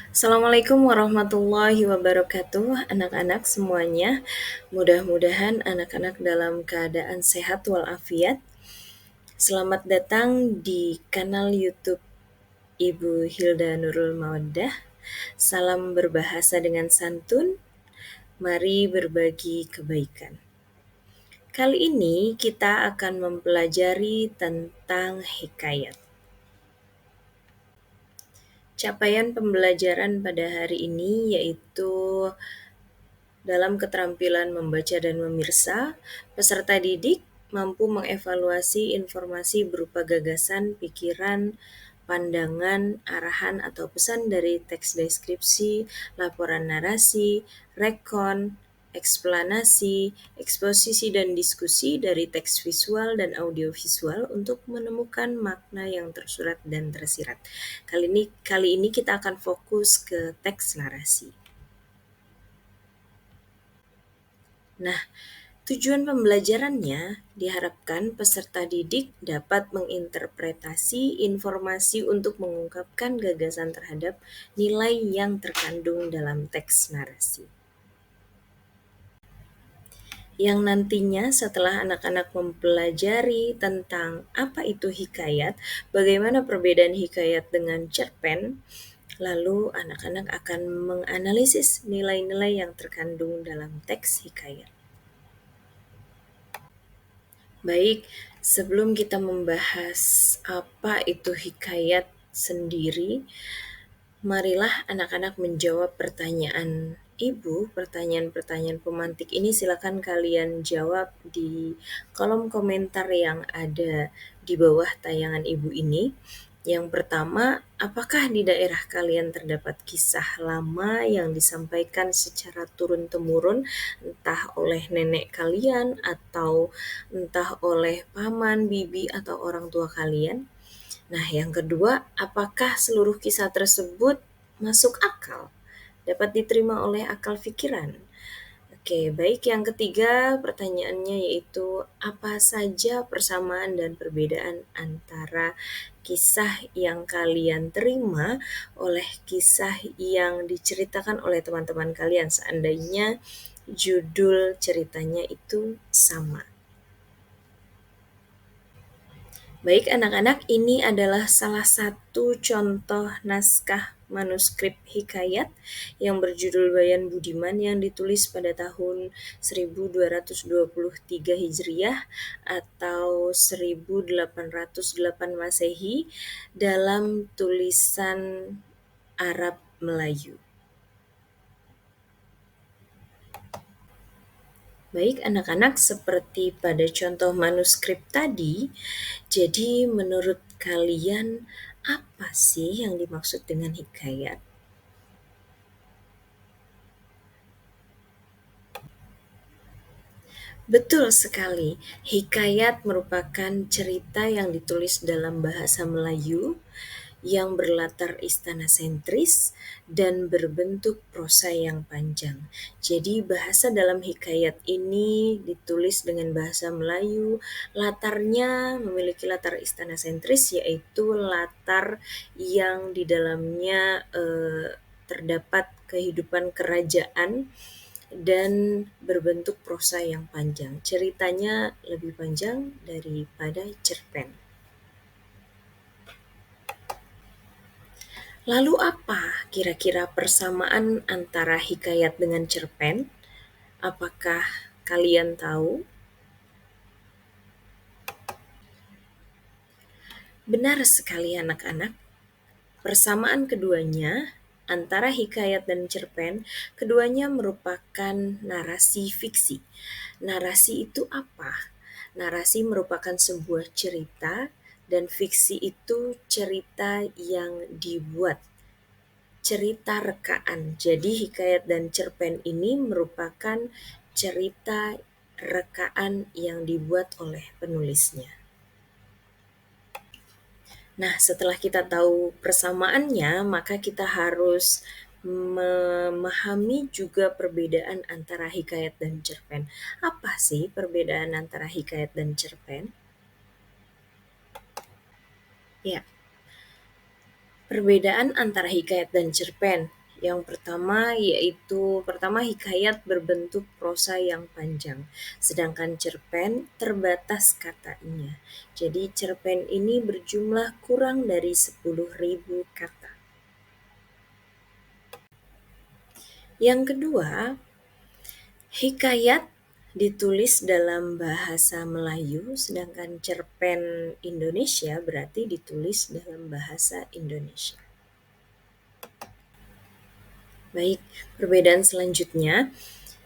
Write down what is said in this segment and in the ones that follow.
Assalamualaikum warahmatullahi wabarakatuh, anak-anak semuanya. Mudah-mudahan anak-anak dalam keadaan sehat walafiat. Selamat datang di kanal YouTube Ibu Hilda Nurul Mawaddah. Salam berbahasa dengan santun, mari berbagi kebaikan. Kali ini kita akan mempelajari tentang hikayat. Capaian pembelajaran pada hari ini yaitu dalam keterampilan membaca dan memirsa, peserta didik mampu mengevaluasi informasi berupa gagasan, pikiran, pandangan, arahan atau pesan dari teks deskripsi, laporan narasi, rekon, eksplanasi, eksposisi dan diskusi dari teks visual dan audiovisual untuk menemukan makna yang tersurat dan tersirat. Kali ini kita akan fokus ke teks narasi. Nah, tujuan pembelajarannya diharapkan peserta didik dapat menginterpretasi informasi untuk mengungkapkan gagasan terhadap nilai yang terkandung dalam teks narasi. Yang nantinya setelah anak-anak mempelajari tentang apa itu hikayat, bagaimana perbedaan hikayat dengan cerpen, lalu anak-anak akan menganalisis nilai-nilai yang terkandung dalam teks hikayat. Baik, sebelum kita membahas apa itu hikayat sendiri, marilah anak-anak menjawab pertanyaan Ibu. Pertanyaan-pertanyaan pemantik ini silakan kalian jawab di kolom komentar yang ada di bawah tayangan Ibu ini. Yang pertama, apakah di daerah kalian terdapat kisah lama yang disampaikan secara turun-temurun, entah oleh nenek kalian atau entah oleh paman, bibi, atau orang tua kalian? Nah, yang kedua, apakah seluruh kisah tersebut masuk akal? Dapat diterima oleh akal pikiran? Oke, baik. Yang ketiga, pertanyaannya yaitu apa saja persamaan dan perbedaan antara kisah yang kalian terima oleh kisah yang diceritakan oleh teman-teman kalian seandainya judul ceritanya itu sama. Baik anak-anak, ini adalah salah satu contoh naskah manuskrip hikayat yang berjudul Bayan Budiman yang ditulis pada tahun 1223 Hijriah atau 1808 Masehi dalam tulisan Arab Melayu. Baik anak-anak, seperti pada contoh manuskrip tadi, jadi menurut kalian apa sih yang dimaksud dengan hikayat? Betul sekali, hikayat merupakan cerita yang ditulis dalam bahasa Melayu yang berlatar istana sentris dan berbentuk prosa yang panjang. Jadi bahasa dalam hikayat ini ditulis dengan bahasa Melayu, latarnya memiliki latar istana sentris yaitu latar yang di dalamnya terdapat kehidupan kerajaan dan berbentuk prosa yang panjang. Ceritanya lebih panjang daripada cerpen. Lalu apa kira-kira persamaan antara hikayat dengan cerpen? Apakah kalian tahu? Benar sekali anak-anak. Persamaan keduanya antara hikayat dan cerpen, keduanya merupakan narasi fiksi. Narasi itu apa? Narasi merupakan sebuah cerita dan fiksi itu cerita yang dibuat, cerita rekaan. Jadi hikayat dan cerpen ini merupakan cerita rekaan yang dibuat oleh penulisnya. Nah, setelah kita tahu persamaannya, maka kita harus memahami juga perbedaan antara hikayat dan cerpen. Apa sih perbedaan antara hikayat dan cerpen? Ya, Perbedaan antara hikayat dan cerpen. Yang pertama hikayat berbentuk prosa yang panjang, sedangkan cerpen terbatas katanya. Jadi cerpen ini berjumlah kurang dari 10.000 kata. Yang kedua, hikayat ditulis dalam bahasa Melayu, sedangkan cerpen Indonesia berarti ditulis dalam bahasa Indonesia. Baik, perbedaan selanjutnya,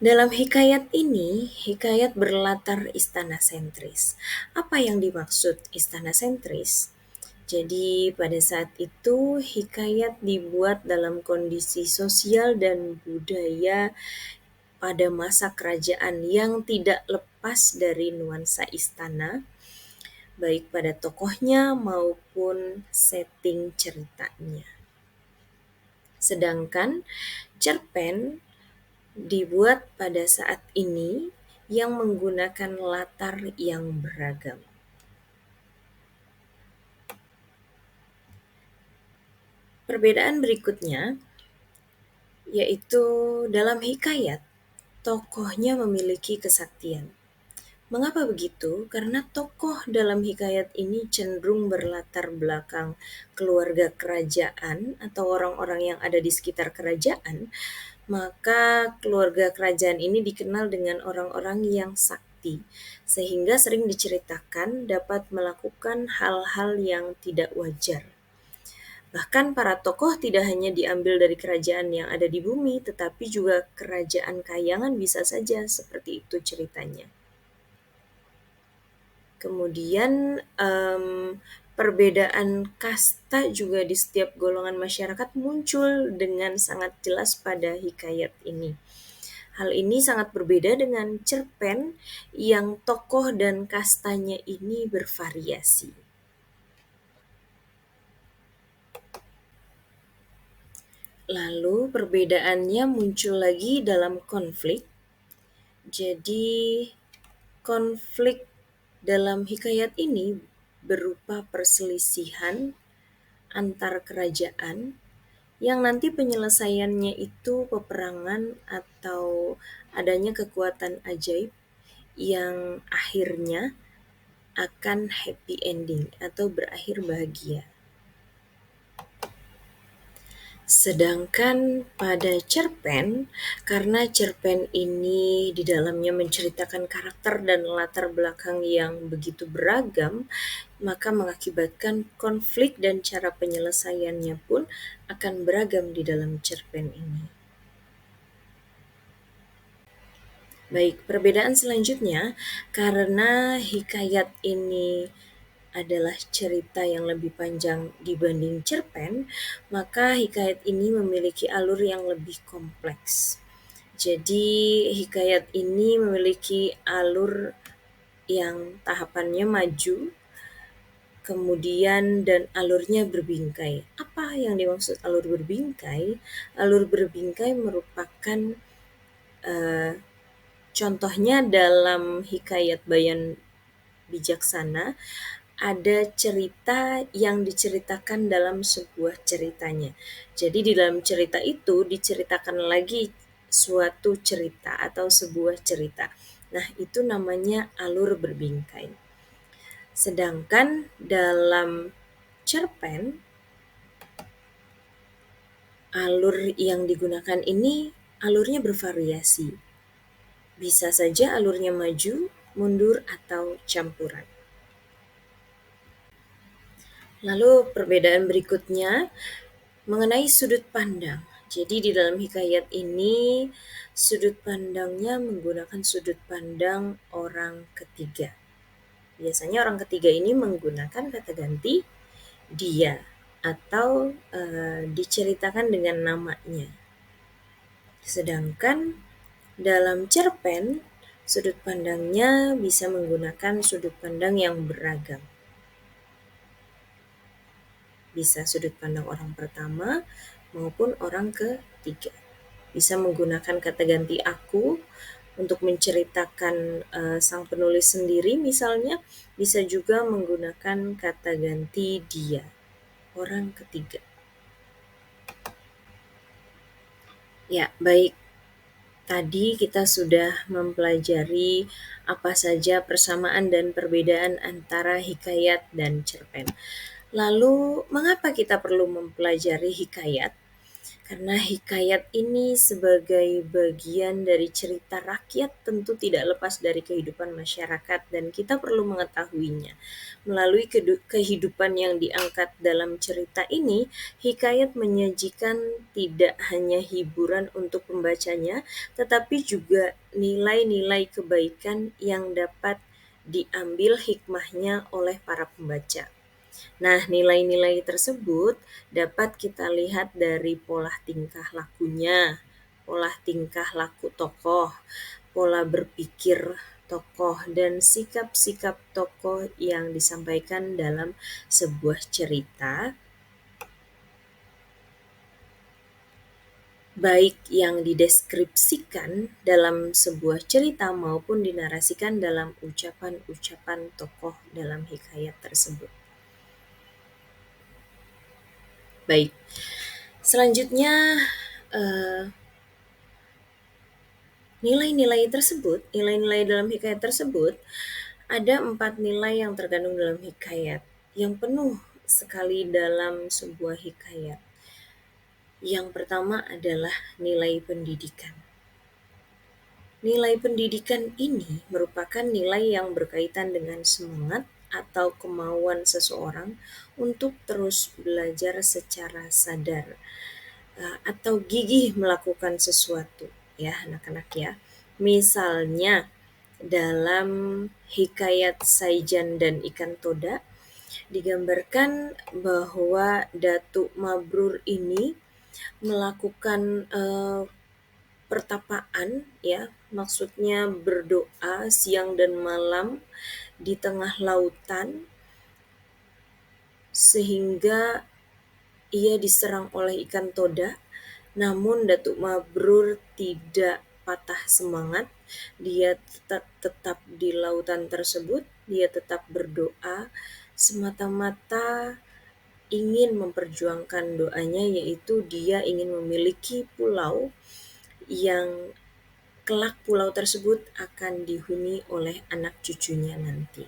dalam hikayat ini, hikayat berlatar istana sentris. Apa yang dimaksud istana sentris? Jadi pada saat itu hikayat dibuat dalam kondisi sosial dan budaya pada masa kerajaan yang tidak lepas dari nuansa istana, baik pada tokohnya maupun setting ceritanya. Sedangkan cerpen dibuat pada saat ini yang menggunakan latar yang beragam. Perbedaan berikutnya yaitu dalam hikayat, tokohnya memiliki kesaktian. Mengapa begitu? Karena tokoh dalam hikayat ini cenderung berlatar belakang keluarga kerajaan atau orang-orang yang ada di sekitar kerajaan, maka keluarga kerajaan ini dikenal dengan orang-orang yang sakti, sehingga sering diceritakan dapat melakukan hal-hal yang tidak wajar. Bahkan para tokoh tidak hanya diambil dari kerajaan yang ada di bumi, tetapi juga kerajaan kayangan bisa saja seperti itu ceritanya. Kemudian perbedaan kasta juga di setiap golongan masyarakat muncul dengan sangat jelas pada hikayat ini. Hal ini sangat berbeda dengan cerpen yang tokoh dan kastanya ini bervariasi. Lalu perbedaannya muncul lagi dalam konflik. Jadi konflik dalam hikayat ini berupa perselisihan antar kerajaan yang nanti penyelesaiannya itu peperangan atau adanya kekuatan ajaib yang akhirnya akan happy ending atau berakhir bahagia. Sedangkan pada cerpen, karena cerpen ini di dalamnya menceritakan karakter dan latar belakang yang begitu beragam, maka mengakibatkan konflik dan cara penyelesaiannya pun akan beragam di dalam cerpen ini. Baik, perbedaan selanjutnya, karena hikayat ini adalah cerita yang lebih panjang dibanding cerpen, maka hikayat ini memiliki alur yang lebih kompleks. Jadi, hikayat ini memiliki alur yang tahapannya maju, kemudian dan alurnya berbingkai. Apa yang dimaksud alur berbingkai? Alur berbingkai merupakan contohnya dalam hikayat Bayan Bijaksana, ada cerita yang diceritakan dalam sebuah ceritanya. Jadi di dalam cerita itu diceritakan lagi suatu cerita atau sebuah cerita. Nah, itu namanya alur berbingkai. Sedangkan dalam cerpen, alur yang digunakan ini alurnya bervariasi. Bisa saja alurnya maju, mundur, atau campuran. Lalu perbedaan berikutnya mengenai sudut pandang. Jadi di dalam hikayat ini sudut pandangnya menggunakan sudut pandang orang ketiga. Biasanya orang ketiga ini menggunakan kata ganti dia atau diceritakan dengan namanya. Sedangkan dalam cerpen sudut pandangnya bisa menggunakan sudut pandang yang beragam. Bisa sudut pandang orang pertama maupun orang ketiga. Bisa menggunakan kata ganti aku untuk menceritakan sang penulis sendiri misalnya, bisa juga menggunakan kata ganti dia, orang ketiga. Ya, baik. Tadi kita sudah mempelajari apa saja persamaan dan perbedaan antara hikayat dan cerpen. Lalu, mengapa kita perlu mempelajari hikayat? Karena hikayat ini sebagai bagian dari cerita rakyat tentu tidak lepas dari kehidupan masyarakat dan kita perlu mengetahuinya. Melalui kehidupan yang diangkat dalam cerita ini, hikayat menyajikan tidak hanya hiburan untuk pembacanya, tetapi juga nilai-nilai kebaikan yang dapat diambil hikmahnya oleh para pembaca. Nah, nilai-nilai tersebut dapat kita lihat dari pola tingkah lakunya, pola tingkah laku tokoh, pola berpikir tokoh, dan sikap-sikap tokoh yang disampaikan dalam sebuah cerita, baik yang dideskripsikan dalam sebuah cerita maupun dinarasikan dalam ucapan-ucapan tokoh dalam hikayat tersebut. Baik, selanjutnya eh, nilai-nilai dalam hikayat tersebut, ada 4 nilai yang terkandung dalam hikayat, yang penuh sekali dalam sebuah hikayat. Yang pertama adalah nilai pendidikan. Nilai pendidikan ini merupakan nilai yang berkaitan dengan semangat atau kemauan seseorang untuk terus belajar secara sadar, atau gigih melakukan sesuatu, ya anak-anak ya. Misalnya dalam hikayat Saijan dan Ikan Toda digambarkan bahwa Datuk Mabrur ini melakukan pertapaan, ya, maksudnya berdoa siang dan malam di tengah lautan sehingga ia diserang oleh ikan toda. Namun Datuk Mabrur tidak patah semangat, dia tetap di lautan tersebut, dia tetap berdoa semata-mata ingin memperjuangkan doanya, yaitu dia ingin memiliki pulau yang kelak pulau tersebut akan dihuni oleh anak cucunya nanti.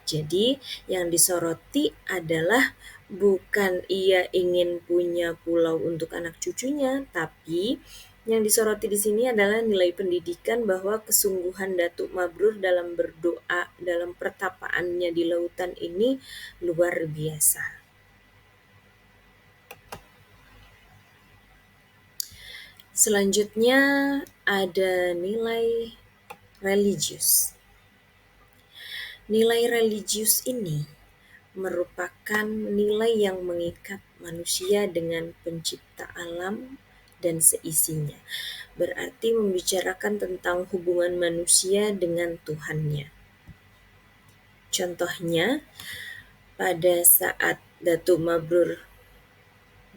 Jadi yang disoroti adalah bukan ia ingin punya pulau untuk anak cucunya, tapi yang disoroti di sini adalah nilai pendidikan bahwa kesungguhan Datuk Mabrur dalam berdoa, dalam pertapaannya di lautan ini luar biasa. Selanjutnya ada nilai religius. Nilai religius ini merupakan nilai yang mengikat manusia dengan pencipta alam dan seisinya. Berarti membicarakan tentang hubungan manusia dengan Tuhannya. Contohnya, pada saat Datuk Mabrur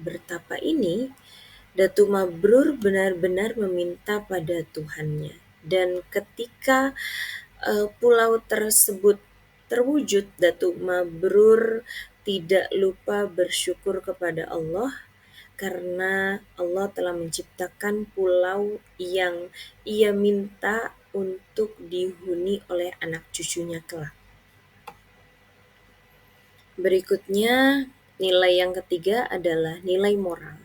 bertapa ini, Datuk Mabrur benar-benar meminta pada Tuhannya. Dan ketika pulau tersebut terwujud, Datuk Mabrur tidak lupa bersyukur kepada Allah karena Allah telah menciptakan pulau yang ia minta untuk dihuni oleh anak cucunya kelak. Berikutnya, nilai yang ketiga adalah nilai moral.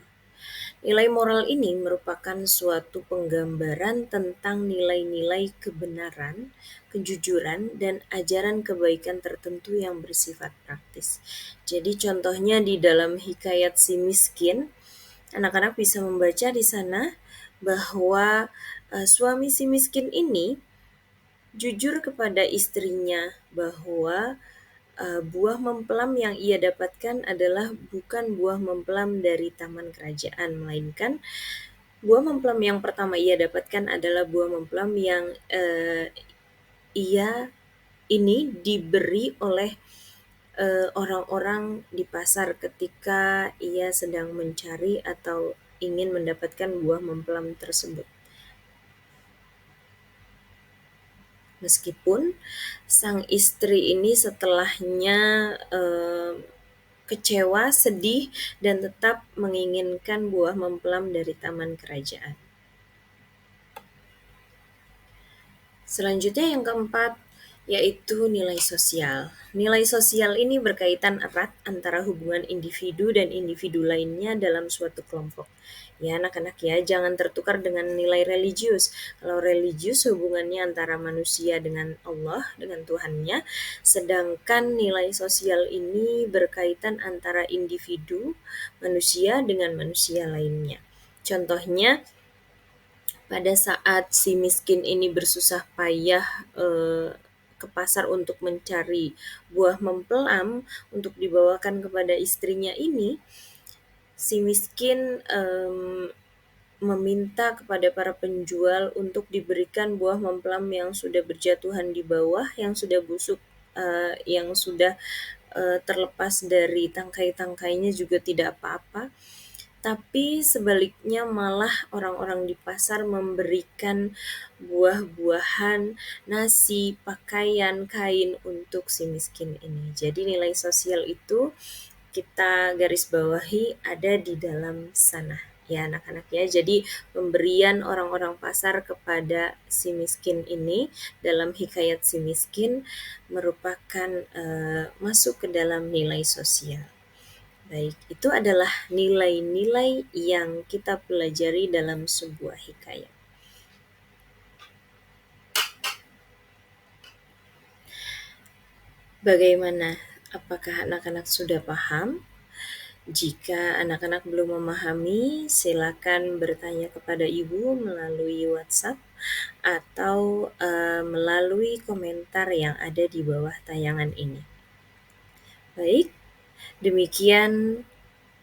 Nilai moral ini merupakan suatu penggambaran tentang nilai-nilai kebenaran, kejujuran, dan ajaran kebaikan tertentu yang bersifat praktis. Jadi contohnya di dalam hikayat si miskin, anak-anak bisa membaca di sana bahwa suami si miskin ini jujur kepada istrinya bahwa buah mempelem yang ia dapatkan adalah bukan buah mempelem dari taman kerajaan, melainkan buah mempelem yang pertama ia dapatkan adalah buah mempelem yang ia ini diberi oleh orang-orang di pasar ketika ia sedang mencari atau ingin mendapatkan buah mempelem tersebut. Meskipun sang istri ini setelahnya kecewa, sedih, dan tetap menginginkan buah mempelem dari taman kerajaan. Selanjutnya yang keempat, yaitu nilai sosial. Nilai sosial ini berkaitan erat antara hubungan individu dan individu lainnya dalam suatu kelompok. Ya anak-anak ya, jangan tertukar dengan nilai religius. Kalau religius hubungannya antara manusia dengan Allah, dengan Tuhannya, sedangkan nilai sosial ini berkaitan antara individu manusia dengan manusia lainnya. Contohnya, pada saat si miskin ini bersusah payah ke pasar untuk mencari buah mempelem untuk dibawakan kepada istrinya ini, si miskin meminta kepada para penjual untuk diberikan buah mempelem yang sudah berjatuhan di bawah, yang sudah busuk, yang sudah terlepas dari tangkai-tangkainya juga tidak apa-apa. Tapi sebaliknya malah orang-orang di pasar memberikan buah-buahan, nasi, pakaian, kain untuk si miskin ini. Jadi nilai sosial itu kita garis bawahi ada di dalam sana ya anak-anak ya. Jadi pemberian orang-orang pasar kepada si miskin ini dalam hikayat si miskin merupakan masuk ke dalam nilai sosial. Baik, itu adalah nilai-nilai yang kita pelajari dalam sebuah hikayat. Bagaimana? Apakah anak-anak sudah paham? Jika anak-anak belum memahami, silakan bertanya kepada ibu melalui WhatsApp atau melalui komentar yang ada di bawah tayangan ini. Baik, demikian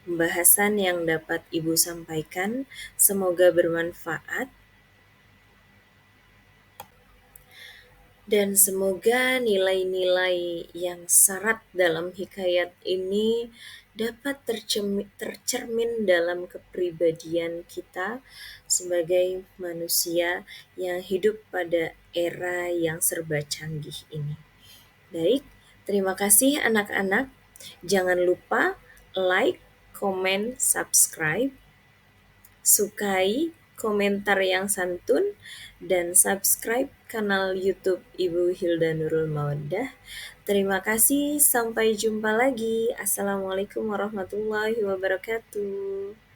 pembahasan yang dapat ibu sampaikan. Semoga bermanfaat. Dan semoga nilai-nilai yang syarat dalam hikayat ini dapat tercermin dalam kepribadian kita sebagai manusia yang hidup pada era yang serba canggih ini. Baik, terima kasih anak-anak. Jangan lupa like, comment, subscribe, sukai komentar yang santun, dan subscribe kanal YouTube Ibu Hilda Nurul Mawaddah. Terima kasih, sampai jumpa lagi. Assalamualaikum warahmatullahi wabarakatuh.